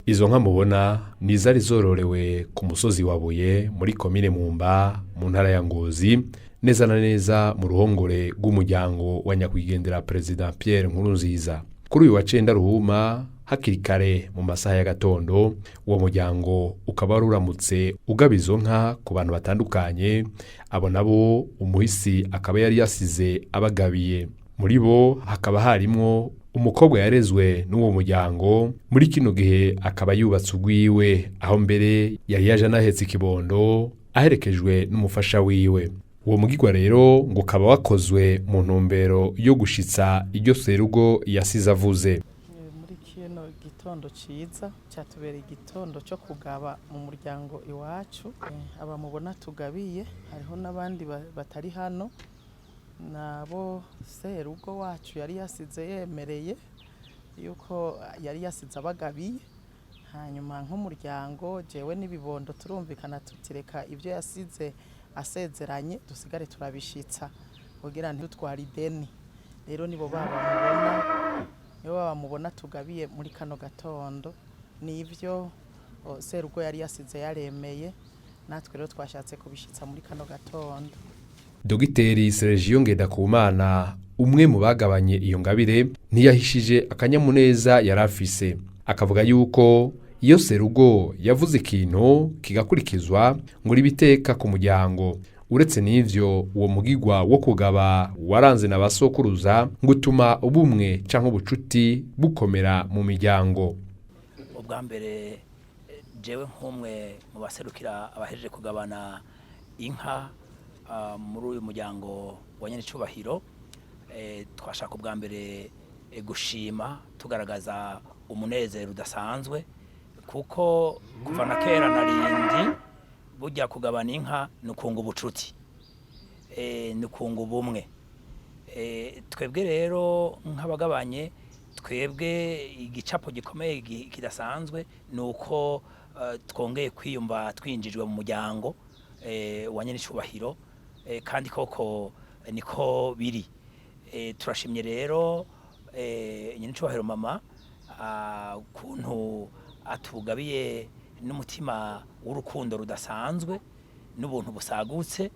Izo nka mubona ni zari zororewe ku musozi wa Buye muri komine Mumba mu ntara ya Ngozi, neza na neza mu ruhongore rw'umuryango wa nyakwigendera President Pierre Nkurunziza. Kuri uyu wa 9 Ruhuma hakiri kare mu masaha ya gatondo, uwo muryango ukaba ruramutse ugaba izo nka ku bantu batandukanye, abo nabo umuhisi akaba yari yasize abagabiye. Muri bo hakaba harimwo umukobwa yarezwe n'uwo muryango, muri kino gihe akaba yubatse ugwiwe, aho mbere yari yaje anahetse ikibondo aherekejwe n'umufasha wiwe. Uwo mugirwa rero ngo ukaba wakozwe mu ntumbero yo gushitsa iryo serugo yasize avuze. Muri kino gitondo ciza cyatubereye igitondo cyo kugaba mu muryango iwacu, aba mubona tugabiye, hariho n'abandi batari hano, nabo serugo wacu yari yasize yemereye yuko yari yasize abagabiye. Hanyuma nk'umuryango jewe n'ibibondo turumvikana tutireka ibyo yasize asezeranye dusigare turabishitsa kugira ntitware ideni. Rero nibo baba mubona tugabiye muri kano gatondo, nivyo serugo yari yasize yaremeye, natwe rero twashatse kubishitsa muri kano gatondo. Dogiteri Sergio Ngendakumana, umwe mu bagabanye iyo ngabire, ntiyahishije akanyamuneza yarafise, akavuga yuko iyo serugo yavuze ikintu kigakurikizwa ngo ribiteka ku muryango. Uretse n'ivyo, uwo mugirwa wo kugaba waranze n'abasokuruza ngutuma ubumwe canke ubucuti bukomera mu miryango. Ubwa mbere jewe nk'umwe mu baserukira abahejeje kugabana inka muri uyu muryango wa Nyenicubahiro, twashaka ubwa mbere gushima tugaragaza umunezero udasanzwe, kuko kuva na kera narindi burya kugabana inka nukunga ubucuti, nukunga ubumwe. Twebwe rero nk'abagabanye, twebwe igicapo gikomeye kidasanzwe nuko twongeye kwiyumva twinjijwe mu muryango wa Nyenicubahiro, kandi koko niko biri. Turashimye rero Nyenicubahiro mama kuntu atugabiye n'umutima w'urukundo rudasanzwe n'ubuntu busagutse.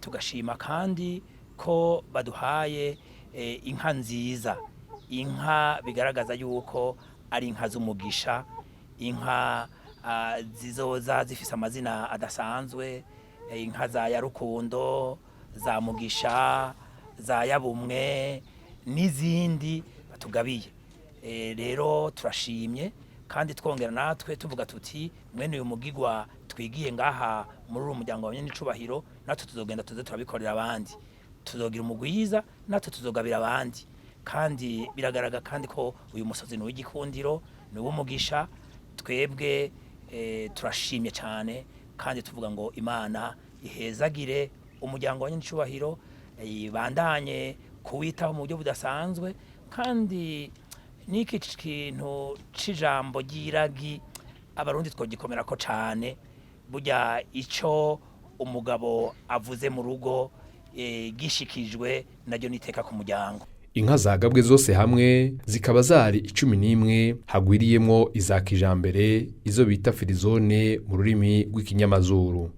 Tugashima kandi ko baduhaye inka nziza, inka bigaragaza yuko ari inka z'umugisha, inka zizoza zifise amazina adasanzwe, inka za Yarukundo, za Mugisha, za Yabumwe n'izindi batugabiye. Rero turashimye kandi twongera natwe tuvuga tuti mwene uyu mugirwa twigiye ngaha muri uyu muryango wa Nyenicubahiro, natwe tuzogenda tuze turabikorera abandi, tuzogira umugwiza, natwe tuzogabira abandi. Kandi biragaragara kandi ko uyu musozi ni w'igikundiro, ni w'umugisha. Twebwe turashimye cyane kandi tuvuga ngo Imana ihezagire umuryango wa Nyenicubahiro, bandanye kuwitaho mu buryo budasanzwe. Kandi niki kintu c'ijambo ry'iragi abarundi twogikomera ko cane, burya ico umugabo avuze mu rugo gishikijwe naryo niteka ku muryango. Inka zagabwe zose hamwe zikaba zari 11, hagwiriyemwo iza kijambere, izo bita firizone mu rurimi rw'ikinyamazuru.